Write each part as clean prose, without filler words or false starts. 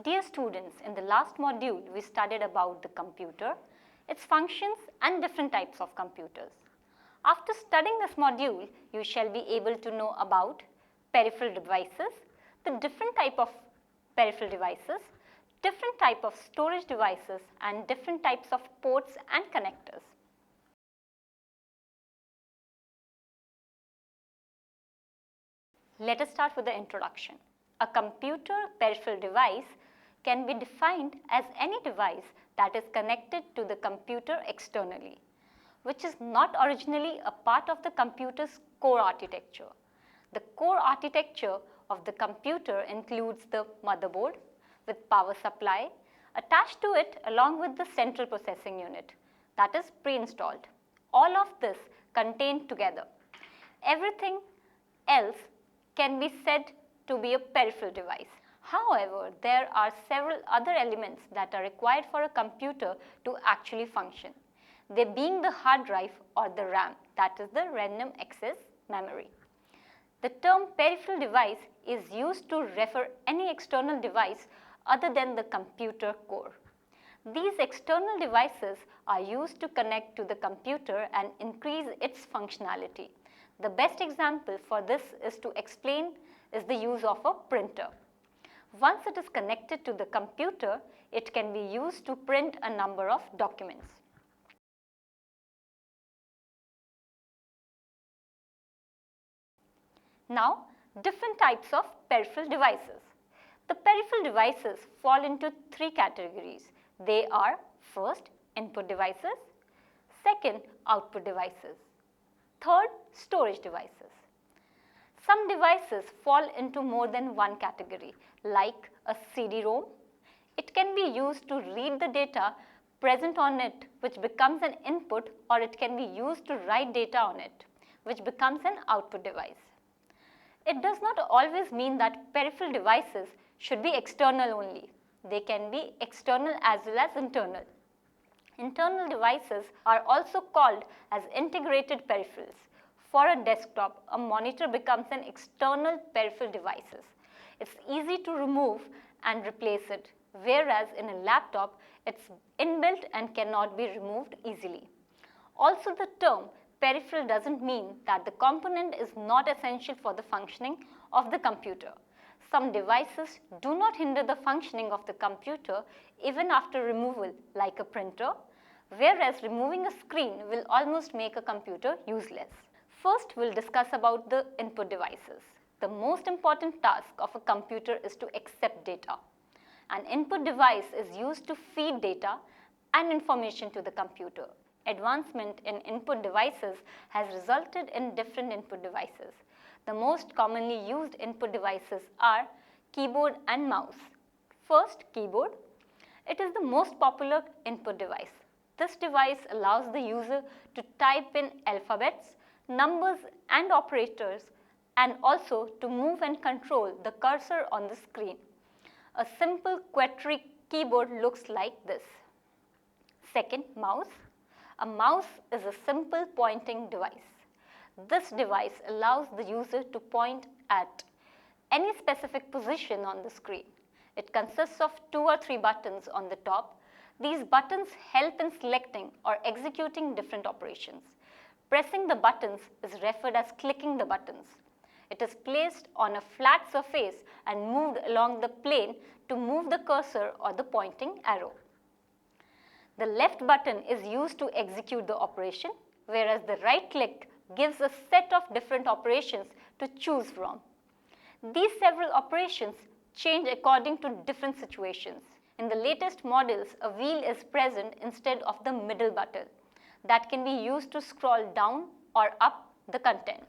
Dear students, in the last module we studied about the computer, its functions and different types of computers. After studying this module, you shall be able to know about peripheral devices, the different type of peripheral devices, different type of storage devices and different types of ports and connectors. Let us start with the introduction. A computer peripheral device can be defined as any device that is connected to the computer externally, which is not originally a part of the computer's core architecture. The core architecture of the computer includes the motherboard with power supply attached to it along with the central processing unit that is pre-installed. All of this contained together. Everything else can be said to be a peripheral device. However, there are several other elements that are required for a computer to actually function, they being the hard drive or the RAM, that is the random access memory. The term peripheral device is used to refer any external device other than the computer core. These external devices are used to connect to the computer and increase its functionality. The best example for this is the use of a printer. Once it is connected to the computer, it can be used to print a number of documents. Now, different types of peripheral devices. The peripheral devices fall into three categories. They are first, input devices, second, output devices, third, storage devices. Some devices fall into more than one category, like a CD-ROM. It can be used to read the data present on it, which becomes an input, or it can be used to write data on it, which becomes an output device. It does not always mean that peripheral devices should be external only. They can be external as well as internal. Internal devices are also called as integrated peripherals. For a desktop, a monitor becomes an external peripheral device. It's easy to remove and replace it, whereas in a laptop, it's inbuilt and cannot be removed easily. Also, the term peripheral doesn't mean that the component is not essential for the functioning of the computer. Some devices do not hinder the functioning of the computer even after removal, like a printer, whereas removing a screen will almost make a computer useless. First, we'll discuss about the input devices. The most important task of a computer is to accept data. An input device is used to feed data and information to the computer. Advancement in input devices has resulted in different input devices. The most commonly used input devices are keyboard and mouse. First, keyboard. It is the most popular input device. This device allows the user to type in alphabets, numbers and operators, and also to move and control the cursor on the screen. A simple quadric keyboard looks like this. Second, mouse. A mouse is a simple pointing device. This device allows the user to point at any specific position on the screen. It consists of 2 or 3 buttons on the top. These buttons help in selecting or executing different operations. Pressing the buttons is referred as clicking the buttons. It is placed on a flat surface and moved along the plane to move the cursor or the pointing arrow. The left button is used to execute the operation, whereas the right click gives a set of different operations to choose from. These several operations change according to different situations. In the latest models, a wheel is present instead of the middle button that can be used to scroll down or up the content.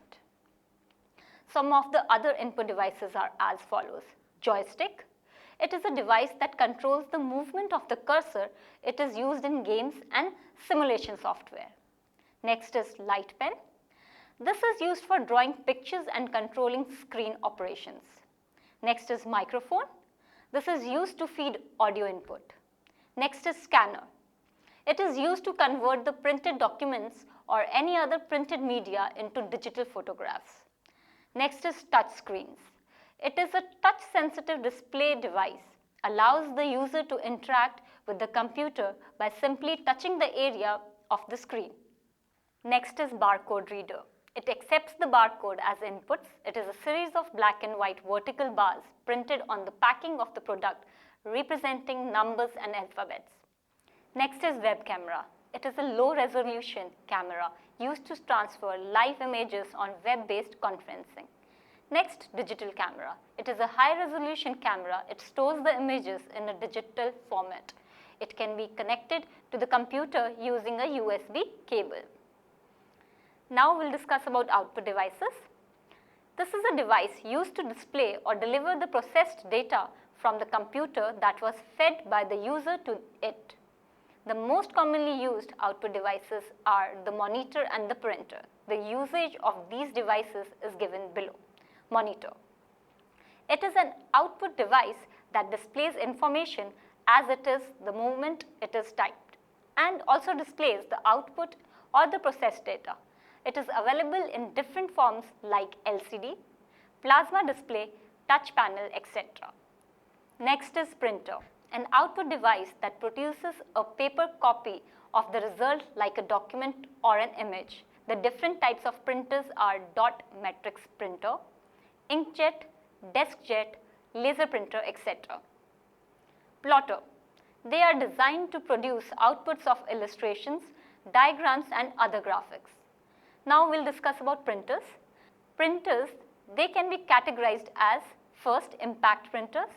Some of the other input devices are as follows. Joystick. It is a device that controls the movement of the cursor. It is used in games and simulation software. Next is light pen. This is used for drawing pictures and controlling screen operations. Next is microphone. This is used to feed audio input. Next is scanner. It is used to convert the printed documents or any other printed media into digital photographs. Next is touch screens. It is a touch-sensitive display device. allows the user to interact with the computer by simply touching the area of the screen. Next is barcode reader. It accepts the barcode as inputs. It is a series of black and white vertical bars printed on the packing of the product representing numbers and alphabets. Next is web camera. It is a low-resolution camera used to transfer live images on web-based conferencing. Next, digital camera. It is a high-resolution camera. It stores the images in a digital format. It can be connected to the computer using a USB cable. Now we'll discuss about output devices. This is a device used to display or deliver the processed data from the computer that was fed by the user to it. The most commonly used output devices are the monitor and the printer. The usage of these devices is given below. Monitor. It is an output device that displays information as it is the moment it is typed and also displays the output or the processed data. It is available in different forms like LCD, plasma display, touch panel, etc. Next is printer, an output device that produces a paper copy of the result like a document or an image. The different types of printers are dot matrix printer, Inkjet, Deskjet, laser printer, etc. Plotter. They are designed to produce outputs of illustrations, diagrams and other graphics. Now we'll discuss about printers. Printers, they can be categorized as first impact printers.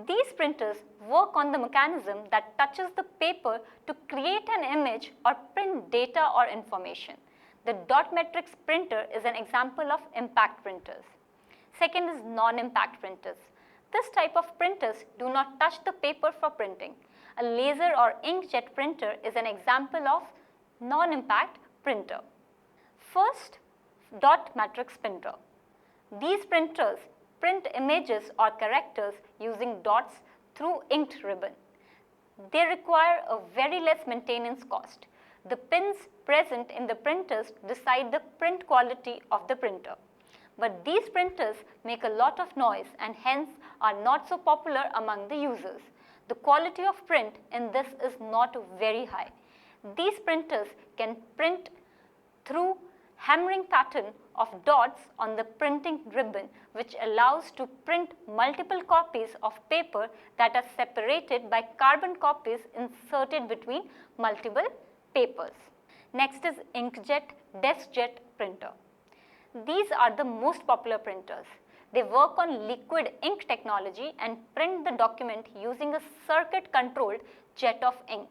These printers work on the mechanism that touches the paper to create an image or print data or information. The dot matrix printer is an example of impact printers. Second is non-impact printers. This type of printers do not touch the paper for printing. A laser or inkjet printer is an example of non-impact printer. First, dot matrix printer. These printers print images or characters using dots through inked ribbon. They require a very less maintenance cost. The pins present in the printers decide the print quality of the printer. But these printers make a lot of noise and hence are not so popular among the users. The quality of print in this is not very high. These printers can print through hammering pattern of dots on the printing ribbon, which allows to print multiple copies of paper that are separated by carbon copies inserted between multiple papers. Next is Inkjet Deskjet printer. These are the most popular printers. They work on liquid ink technology and print the document using a circuit-controlled jet of ink.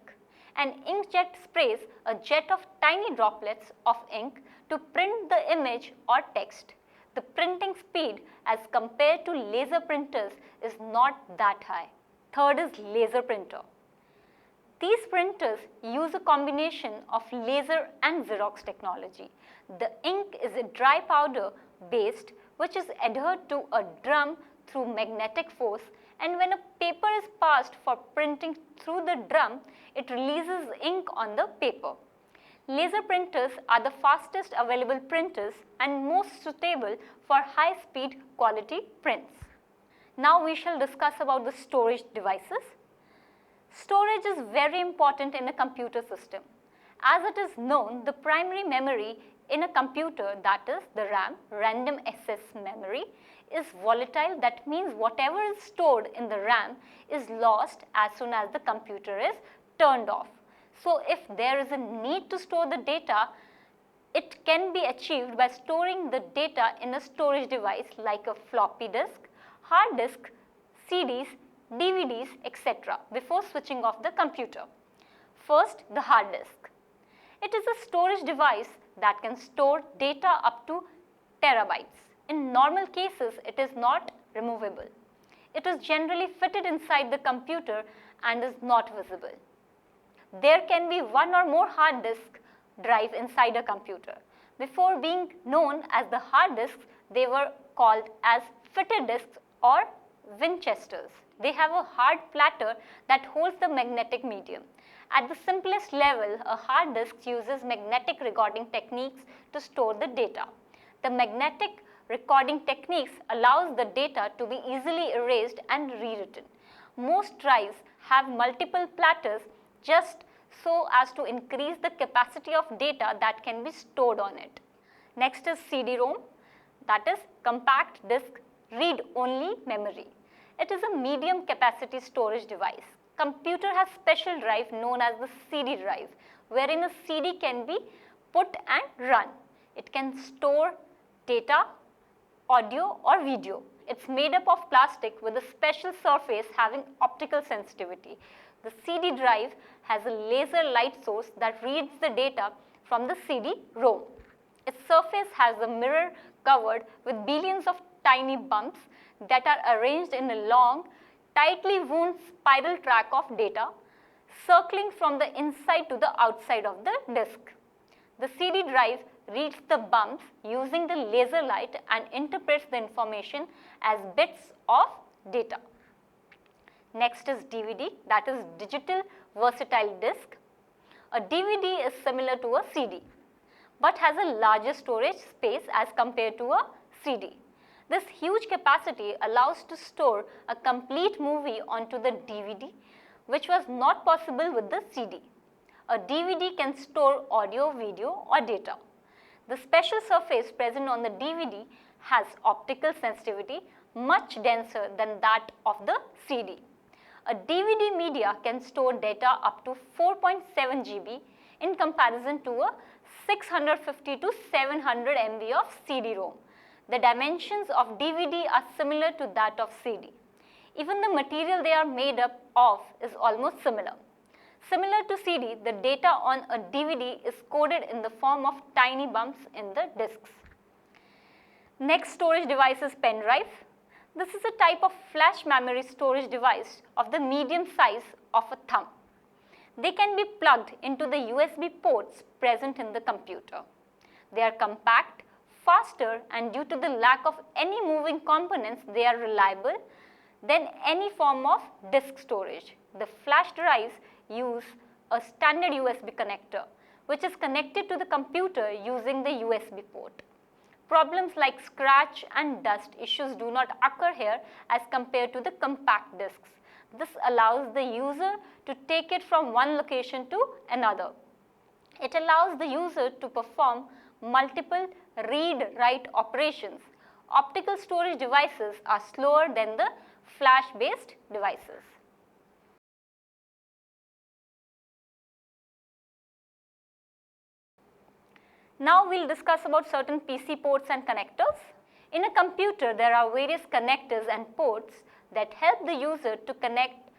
An inkjet sprays a jet of tiny droplets of ink to print the image or text. The printing speed as compared to laser printers is not that high. Third is laser printer. These printers use a combination of laser and Xerox technology. The ink is a dry powder based which is adhered to a drum through magnetic force, and when a paper is passed for printing through the drum, it releases ink on the paper. Laser printers are the fastest available printers and most suitable for high-speed quality prints. Now we shall discuss about the storage devices. Storage is very important in a computer system. As it is known, the primary memory in a computer, that is the RAM, random access memory, is volatile. That means whatever is stored in the RAM is lost as soon as the computer is turned off. So if there is a need to store the data, it can be achieved by storing the data in a storage device like a floppy disk, hard disk, CDs, DVDs, etc. before switching off the computer. First, the hard disk. It is a storage device that can store data up to terabytes. In normal cases, it is not removable. It is generally fitted inside the computer and is not visible. There can be one or more hard disk drive inside a computer. Before being known as the hard disks, they were called as fitted disks or Winchesters. They have a hard platter that holds the magnetic medium. At the simplest level, a hard disk uses magnetic recording techniques to store the data. The magnetic recording techniques allows the data to be easily erased and rewritten. most drives have multiple platters just so as to increase the capacity of data that can be stored on it. Next is CD-ROM, that is compact disk read-only memory. It is a medium capacity storage device. Computer has special drive known as the CD drive, wherein a CD can be put and run. It can store data, audio or video. It's made up of plastic with a special surface having optical sensitivity. The CD drive has a laser light source that reads the data from the CD-ROM. Its surface has a mirror covered with billions of tiny bumps that are arranged in a long, tightly wound spiral track of data circling from the inside to the outside of the disk. The CD drive reads the bumps using the laser light and interprets the information as bits of data. Next is DVD, that is digital versatile disk. A DVD is similar to a CD but has a larger storage space as compared to a CD. This huge capacity allows to store a complete movie onto the DVD, which was not possible with the CD. A DVD can store audio, video or data. The special surface present on the DVD has optical sensitivity much denser than that of the CD. A DVD media can store data up to 4.7 GB in comparison to a 650 to 700 MB of CD-ROM. The dimensions of DVD are similar to that of CD. Even the material they are made up of is almost similar. Similar to CD, the data on a DVD is coded in the form of tiny bumps in the disks. Next storage device is pen drive. This is a type of flash memory storage device of the medium size of a thumb. They can be plugged into the USB ports present in the computer. They are compact, faster, and due to the lack of any moving components, they are reliable than any form of disk storage. The flash drives use a standard USB connector, which is connected to the computer using the USB port. Problems like scratch and dust issues do not occur here as compared to the compact disks. This allows the user to take it from one location to another. It allows the user to perform multiple read-write operations. Optical storage devices are slower than the flash-based devices. Now we'll discuss about certain PC ports and connectors. In a computer, there are various connectors and ports that help the user to connect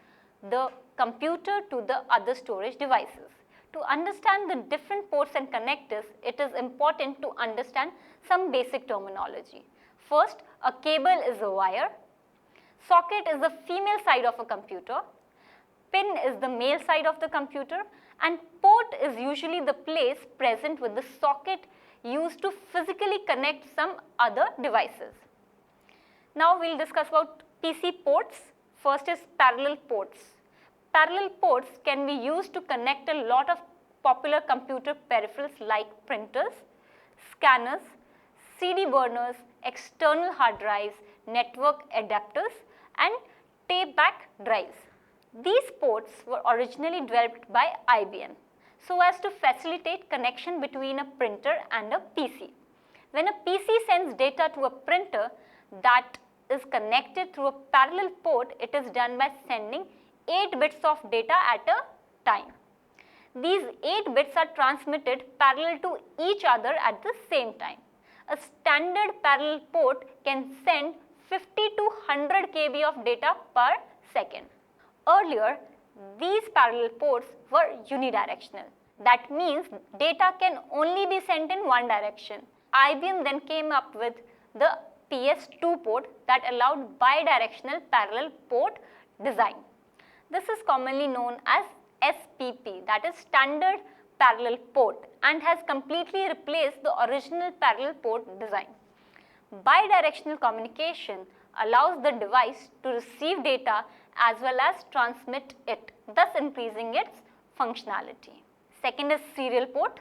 the computer to the other storage devices. To understand the different ports and connectors, it is important to understand some basic terminology. First, a cable is a wire, socket is the female side of a computer, pin is the male side of the computer, and port is usually the place present with the socket used to physically connect some other devices. Now we'll discuss about PC ports. First is parallel ports. Parallel ports can be used to connect a lot of popular computer peripherals like printers, scanners, CD burners, external hard drives, network adapters, and tape-back drives. These ports were originally developed by IBM so as to facilitate connection between a printer and a PC. When a PC sends data to a printer that is connected through a parallel port, it is done by sending 8 bits of data at a time. These 8 bits are transmitted parallel to each other at the same time. A standard parallel port can send 50 to 100 KB of data per second. Earlier, these parallel ports were unidirectional. That means data can only be sent in one direction. IBM then came up with the PS2 port that allowed bidirectional parallel port design. This is commonly known as SPP, that is Standard Parallel Port, and has completely replaced the original parallel port design. Bidirectional communication allows the device to receive data as well as transmit it, thus increasing its functionality. Second is serial port.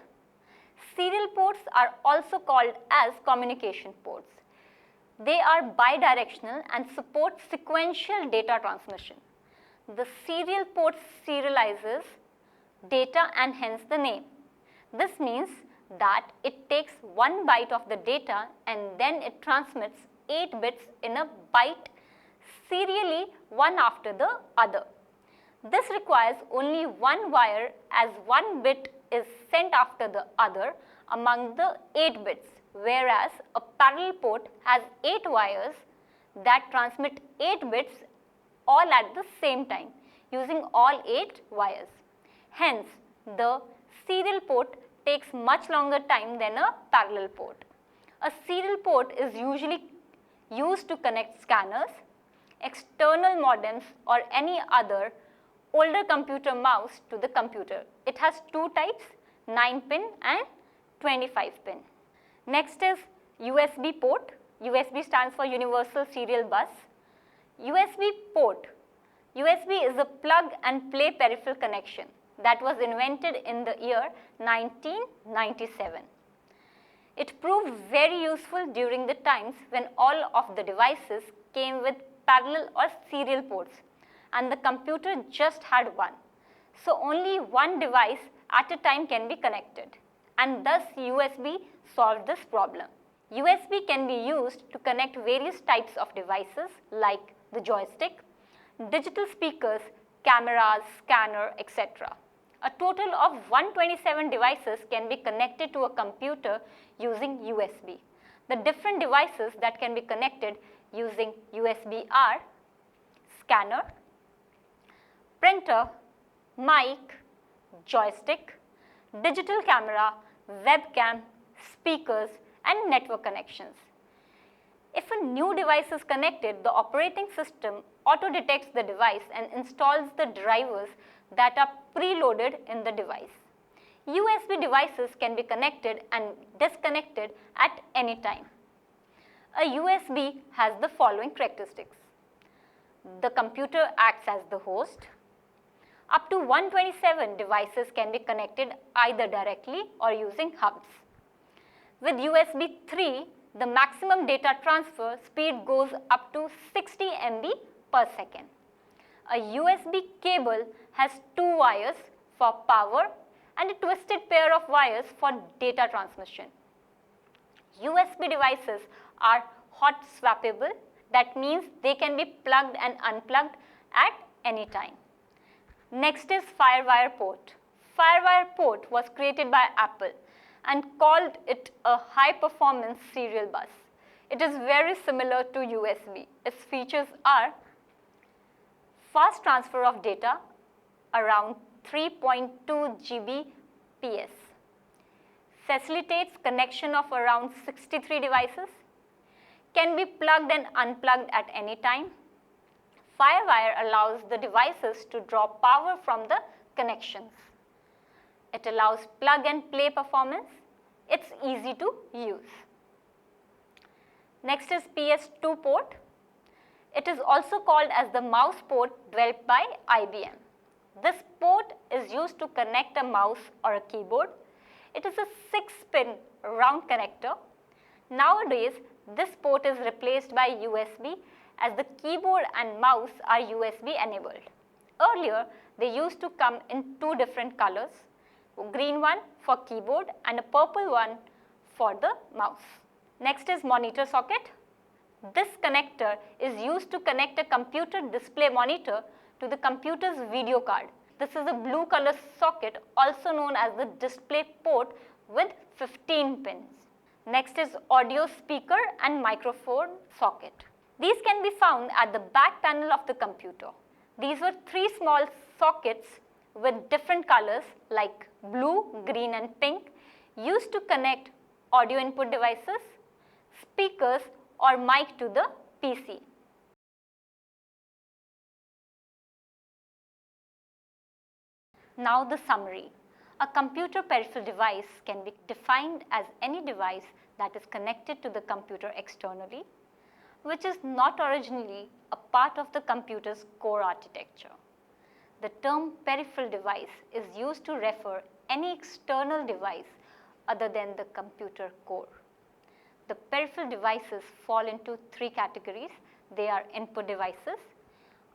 Serial ports are also called as communication ports. They are bidirectional and support sequential data transmission. the serial port serializes data and hence the name. This means that it takes 1 byte of the data and then it transmits 8 bits in a byte serially one after the other. This requires only one wire as 1 bit is sent after the other among the 8 bits, whereas a parallel port has 8 wires that transmit 8 bits all at the same time using all 8 wires. Hence, the serial port takes much longer time than a parallel port. A serial port is usually used to connect scanners, external modems or any other older computer mouse to the computer. It has two types, 9-pin and 25-pin. Next is USB port. USB stands for Universal Serial Bus. USB port. USB is a plug and play peripheral connection that was invented in the year 1997. It proved very useful during the times when all of the devices came with parallel or serial ports and the computer just had one. So only one device at a time can be connected, and thus USB solved this problem. USB can be used to connect various types of devices like the joystick, digital speakers, cameras, scanner, etc. A total of 127 devices can be connected to a computer using USB. The different devices that can be connected using USB are scanner, printer, mic, joystick, digital camera, webcam, speakers, and network connections. If a new device is connected, the operating system auto-detects the device and installs the drivers that are preloaded in the device. USB devices can be connected and disconnected at any time. A USB has the following characteristics. The computer acts as the host. Up to 127 devices can be connected either directly or using hubs. With USB 3, the maximum data transfer speed goes up to 60 MB per second. A USB cable has 2 wires for power and a twisted pair of wires for data transmission. USB devices are hot swappable. That means they can be plugged and unplugged at any time. Next is Firewire Port. Firewire Port was created by Apple and called it a high-performance serial bus. It is very similar to USB. Its features are fast transfer of data around 3.2 Gbps, facilitates connection of around 63 devices, can be plugged and unplugged at any time. Firewire allows the devices to draw power from the connections. It allows plug and play performance. It's easy to use. Next is PS2 port. It is also called as the mouse port developed by IBM. This port is used to connect a mouse or a keyboard. It is a 6-pin round connector. Nowadays, this port is replaced by USB as the keyboard and mouse are USB enabled. Earlier, they used to come in 2 different colors, a green one for keyboard and a purple one for the mouse. Next is monitor socket. This connector is used to connect a computer display monitor to the computer's video card. This is a blue color socket, also known as the display port, with 15 pins. Next is audio speaker and microphone socket. These can be found at the back panel of the computer. These were 3 small sockets with different colors like blue, green and pink, used to connect audio input devices, speakers or mic to the PC. Now the summary. A computer peripheral device can be defined as any device that is connected to the computer externally, which is not originally a part of the computer's core architecture. The term peripheral device is used to refer any external device other than the computer core. The peripheral devices fall into 3 categories. They are input devices,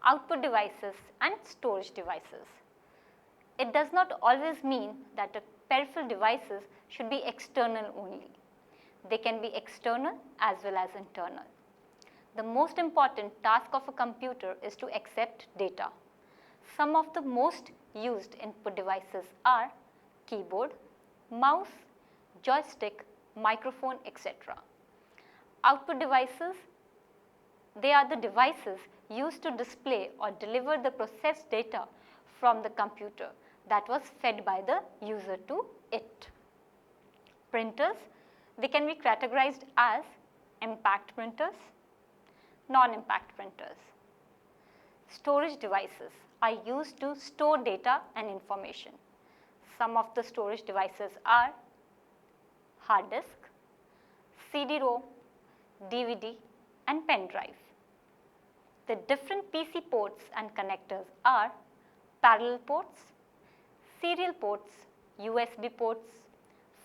output devices and storage devices. It does not always mean that the peripheral devices should be external only. They can be external as well as internal. The most important task of a computer is to accept data. Some of the most used input devices are keyboard, mouse, joystick, microphone, etc. Output devices, they are the devices used to display or deliver the processed data from the computer that was fed by the user to it. Printers, they can be categorized as impact printers, non-impact printers. Storage devices are used to store data and information. Some of the storage devices are hard disk, CD-ROM, DVD, and pen drive. The different PC ports and connectors are parallel ports, serial ports, USB ports,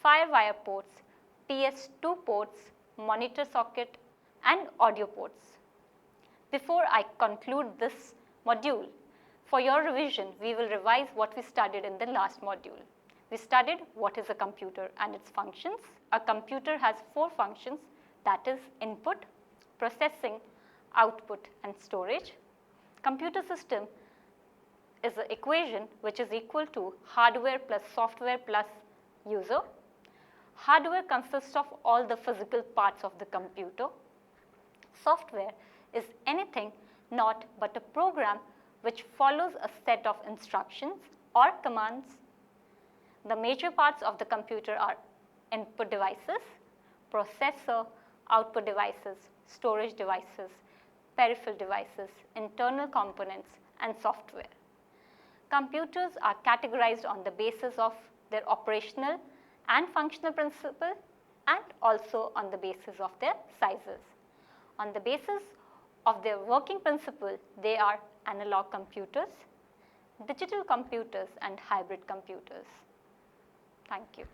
Firewire ports, PS2 ports, monitor socket, and audio ports. Before I conclude this module, for your revision, we will revise what we studied in the last module. We studied what is a computer and its functions. A computer has 4 functions, that is input, processing, output, and storage. Computer system is an equation which is equal to hardware plus software plus user. Hardware consists of all the physical parts of the computer. Software is anything not but a program which follows a set of instructions or commands. The major parts of the computer are input devices, processor, output devices, storage devices, peripheral devices, internal components, and software. Computers are categorized on the basis of their operational and functional principle and also on the basis of their sizes. On the basis of their working principle, they are analog computers, digital computers, and hybrid computers. Thank you.